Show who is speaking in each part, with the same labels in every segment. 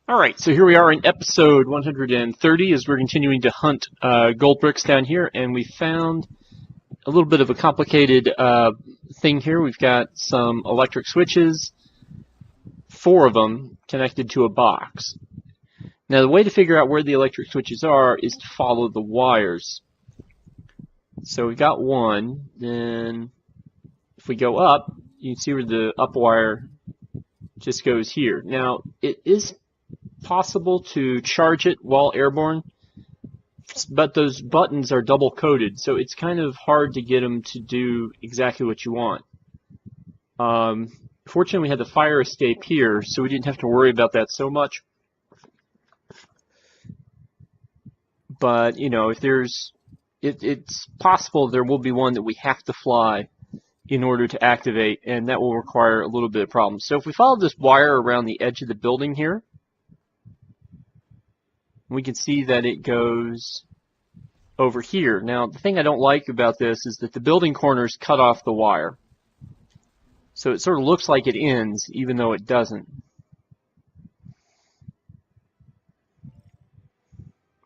Speaker 1: Alright, so here we are in episode 130 as we're continuing to hunt gold bricks down here, and we found a little bit of a complicated thing here. We've got some electric switches, 4 of them connected to a box. Now the way to figure out where the electric switches are is to follow the wires. So we've got one, then if we go up, you can see where the up wire just goes here. Now it is possible to charge it while airborne, but those buttons are double coded, so it's kind of hard to get them to do exactly what you want. Fortunately, we had the fire escape here, so we didn't have to worry about that so much. But you know, if it's possible there will be one that we have to fly in order to activate, and that will require a little bit of problems. So if we follow this wire around the edge of the building here, we can see that it goes over here. Now, the thing I don't like about this is that the building corners cut off the wire. So it sort of looks like it ends, even though it doesn't.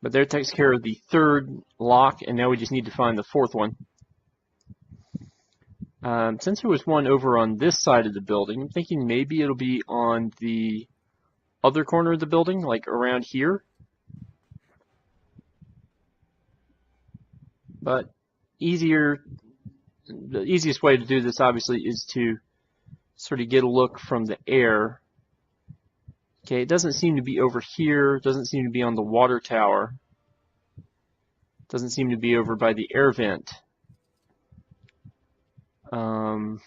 Speaker 1: But there takes care of the third lock, and now we just need to find the fourth one. Since there was one over on this side of the building, I'm thinking maybe it'll be on the other corner of the building, like around here. But the easiest way to do this, obviously, is to sort of get a look from the air. Okay, it doesn't seem to be over here. It doesn't seem to be on the water tower. It doesn't seem to be over by the air vent. Well,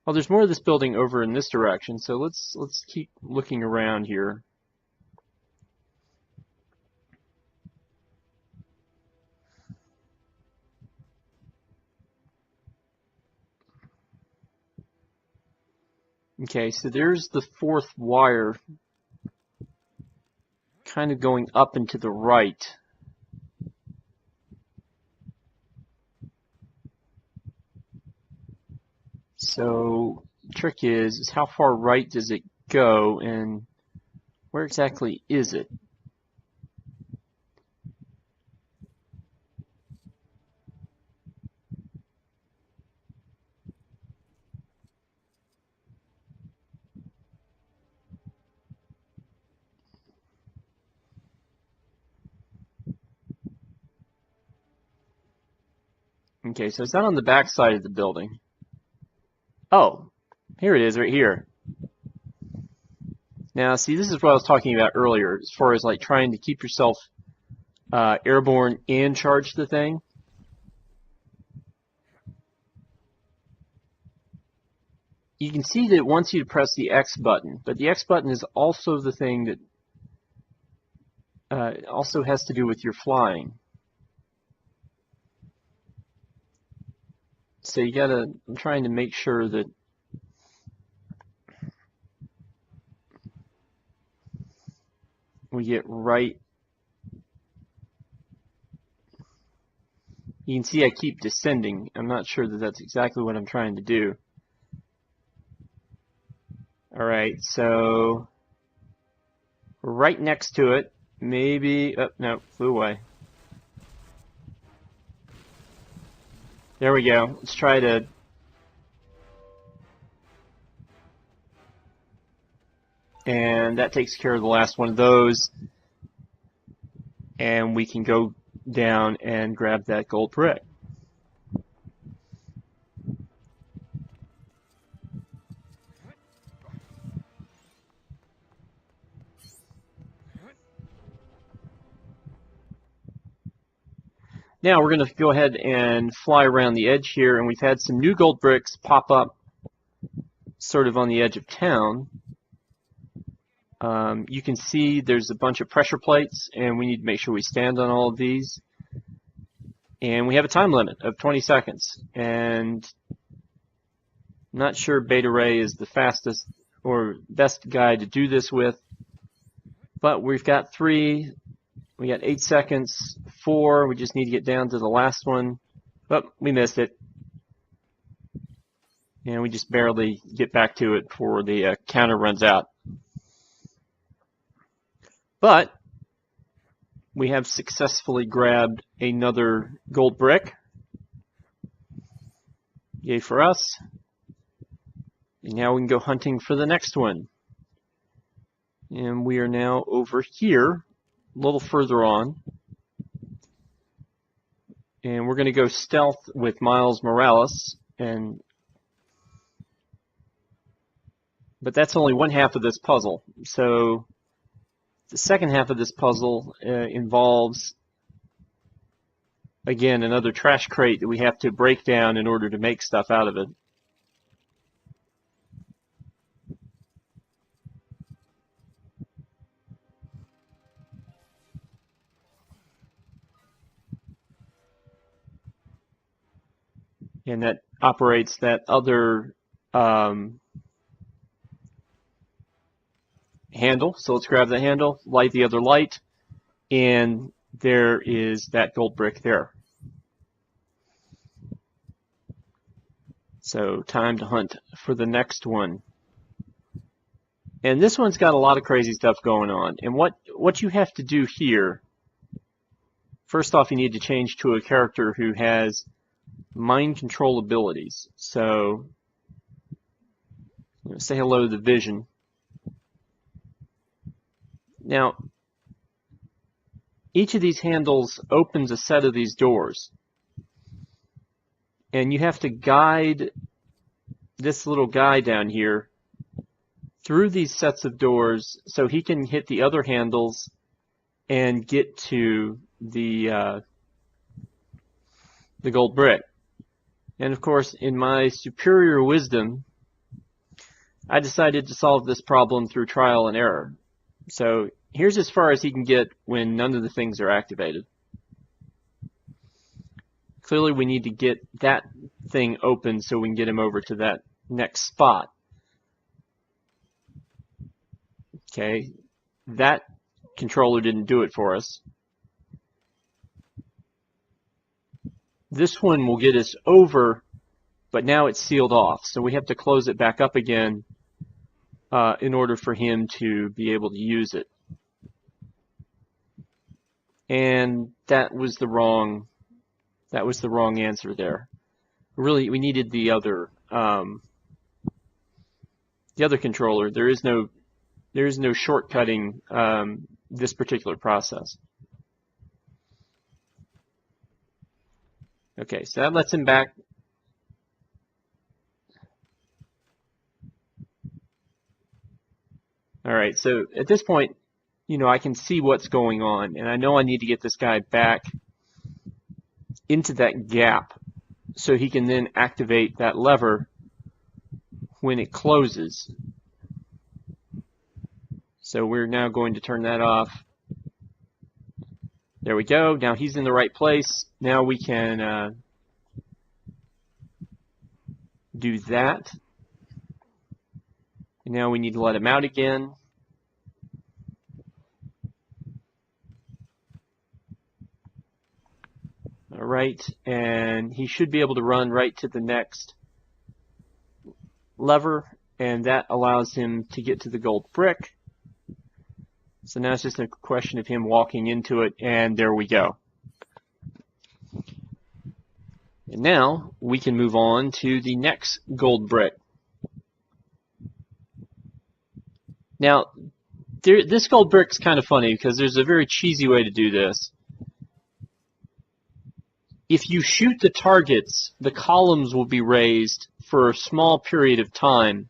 Speaker 1: there's more of this building over in this direction, so let's keep looking around here. Okay, so there's the fourth wire kind of going up and to the right. So the trick is how far right does it go and where exactly is it? Okay, so it's not on the back side of the building. Oh, here it is right here. Now, see, this is what I was talking about earlier, as far as like trying to keep yourself airborne and charge the thing. You can see that it wants you to press the X button, but the X button is also the thing that also has to do with your flying. So I'm trying to make sure that we get right. You can see I keep descending. I'm not sure that that's exactly what I'm trying to do. Alright, so we're right next to it. Maybe, oh, no, flew away. There we go. Let's try to and that takes care of the last one of those. And we can go down and grab that gold brick. Now we're going to go ahead and fly around the edge here, and we've had some new gold bricks pop up sort of on the edge of town. You can see there's a bunch of pressure plates, and we need to make sure we stand on all of these. And we have a time limit of 20 seconds. And I'm not sure Beta Ray is the fastest or best guy to do this with, but we've got 3. We got 8 seconds, 4, we just need to get down to the last one. Oh, we missed it. And we just barely get back to it before the counter runs out. But we have successfully grabbed another gold brick. Yay for us. And now we can go hunting for the next one. And we are now over here, a little further on. And we're going to go stealth with Miles Morales. But that's only one half of this puzzle. So the second half of this puzzle involves, again, another trash crate that we have to break down in order to make stuff out of it. And that operates that other handle. So let's grab the handle, light the other light, and there is that gold brick there. So time to hunt for the next one. And this one's got a lot of crazy stuff going on. And what you have to do here, first off, you need to change to a character who has mind control abilities. So say hello to the Vision. Now, each of these handles opens a set of these doors. And you have to guide this little guy down here through these sets of doors so he can hit the other handles and get to the gold brick. And of course, in my superior wisdom, I decided to solve this problem through trial and error. So here's as far as he can get when none of the things are activated. Clearly we need to get that thing open so we can get him over to that next spot. Okay, that controller didn't do it for us. This one will get us over, but now it's sealed off. So we have to close it back up again in order for him to be able to use it. And that was the wrong answer there. Really, we needed the other controller. There is no shortcutting this particular process. Okay, so that lets him back. All right, so at this point, I can see what's going on, and I know I need to get this guy back into that gap so he can then activate that lever when it closes. So we're now going to turn that off. There we go. Now he's in the right place. Now we can do that. And now we need to let him out again. All right, and he should be able to run right to the next lever, and that allows him to get to the gold brick. So now it's just a question of him walking into it, and there we go. And now we can move on to the next gold brick. Now, this gold brick's kind of funny because there's a very cheesy way to do this. If you shoot the targets, the columns will be raised for a small period of time.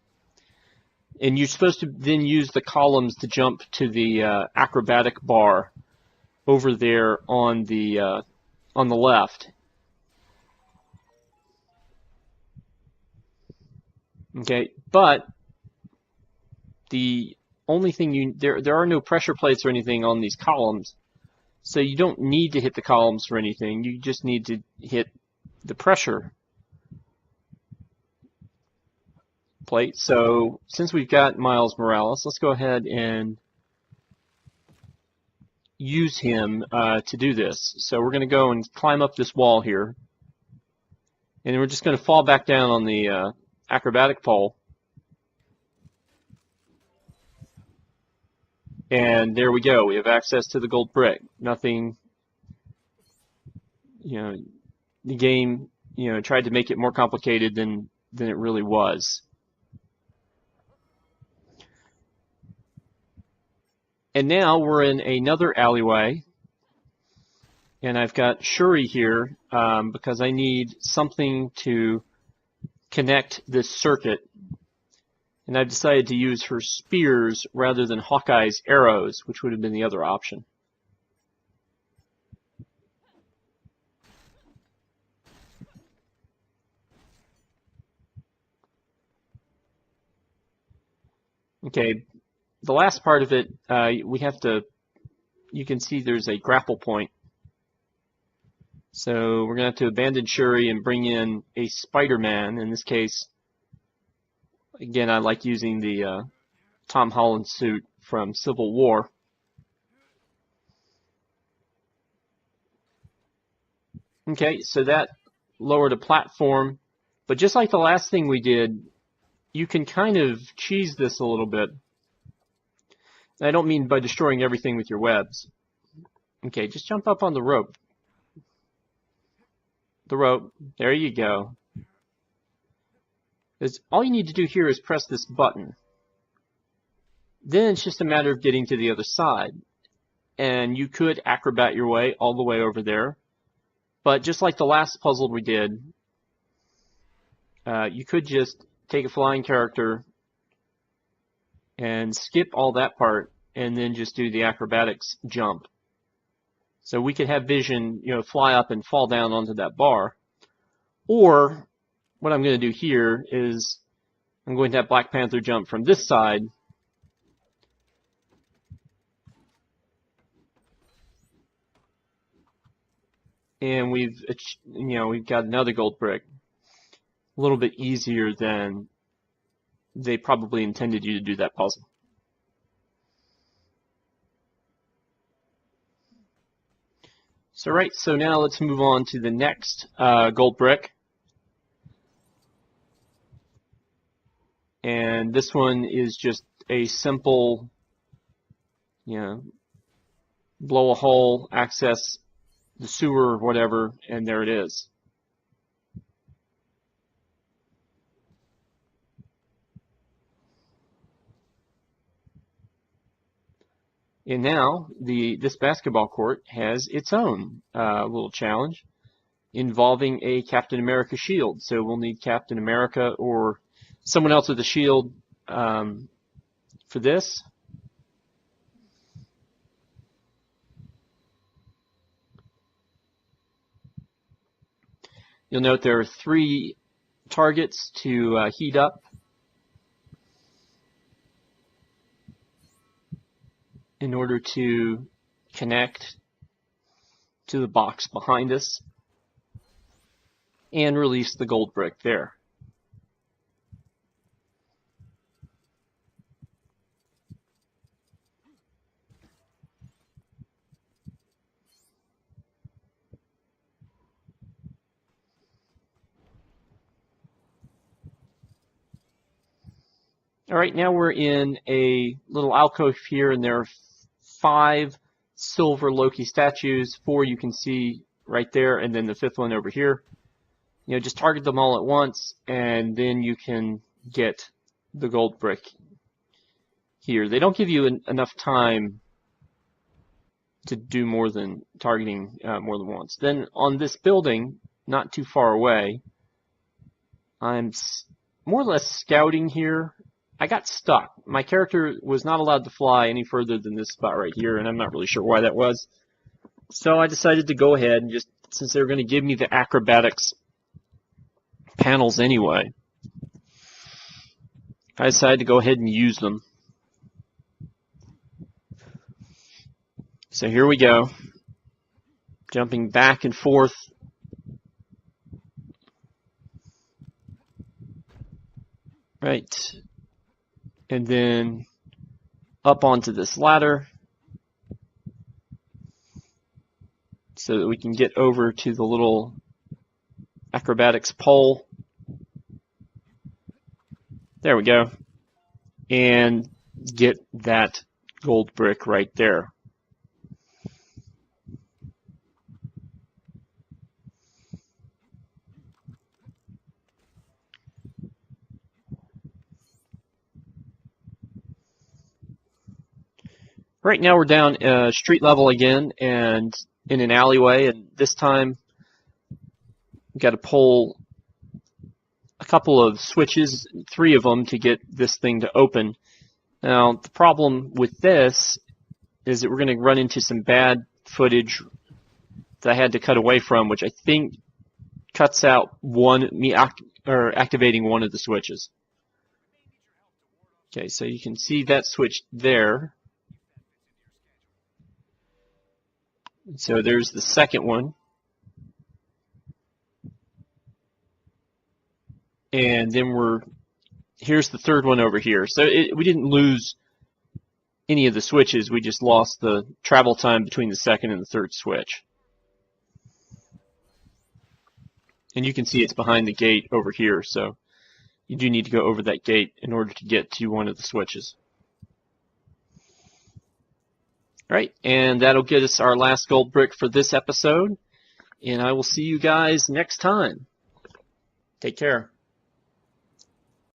Speaker 1: And you're supposed to then use the columns to jump to the acrobatic bar over there on the left. Okay, but the only thing there are no pressure plates or anything on these columns, so you don't need to hit the columns for anything. You just need to hit the pressure plate. So since we've got Miles Morales, let's go ahead and use him to do this. So we're going to go and climb up this wall here, and we're just going to fall back down on the acrobatic pole. And there we go. We have access to the gold brick. Nothing, the game, tried to make it more complicated than it really was. And now we're in another alleyway. And I've got Shuri here because I need something to connect this circuit. And I've decided to use her spears rather than Hawkeye's arrows, which would have been the other option. Okay, the last part of it, we have to, you can see there's a grapple point. So we're going to have to abandon Shuri and bring in a Spider-Man. In this case, again, I like using the Tom Holland suit from Civil War. Okay, so that lowered a platform. But just like the last thing we did, you can kind of cheese this a little bit. I don't mean by destroying everything with your webs. Okay, just jump up on the rope. The rope. There you go. All you need to do here is press this button. Then it's just a matter of getting to the other side. And you could acrobat your way all the way over there. But just like the last puzzle we did, you could just take a flying character and skip all that part and then just do the acrobatics jump. So we could have Vision, fly up and fall down onto that bar. Or what I'm going to do here is I'm going to have Black Panther jump from this side. And we've got another gold brick. A little bit easier than they probably intended you to do that puzzle. So so now let's move on to the next gold brick. And this one is just a simple, blow a hole, access the sewer or whatever, and there it is. And now this basketball court has its own little challenge involving a Captain America shield. So we'll need Captain America or someone else with a shield for this. You'll note there are 3 targets to heat up. In order to connect to the box behind us and release the gold brick there. All right, now we're in a little alcove here, and there are 5 silver Loki statues. 4 you can see right there, and then the 5th one over here. Just target them all at once, and then you can get the gold brick here. They don't give you enough time to do more than targeting more than once. Then on this building, not too far away, I'm more or less scouting here. I got stuck. My character was not allowed to fly any further than this spot right here, and I'm not really sure why that was. So I decided to go ahead and just, since they were going to give me the acrobatics panels anyway, I decided to go ahead and use them. So here we go. Jumping back and forth. Right. And then up onto this ladder so that we can get over to the little acrobatics pole. There we go. And get that gold brick right there. Right now we're down street level again and in an alleyway, and this time we've got to pull a couple of switches, 3 of them, to get this thing to open. Now the problem with this is that we're going to run into some bad footage that I had to cut away from, which I think cuts out activating one of the switches. Okay, so you can see that switch there. So there's the second one. And then here's the third one over here. So we didn't lose any of the switches, we just lost the travel time between the second and the third switch. And you can see it's behind the gate over here, so you do need to go over that gate in order to get to one of the switches. All right, and that'll get us our last gold brick for this episode, and I will see you guys next time. Take care.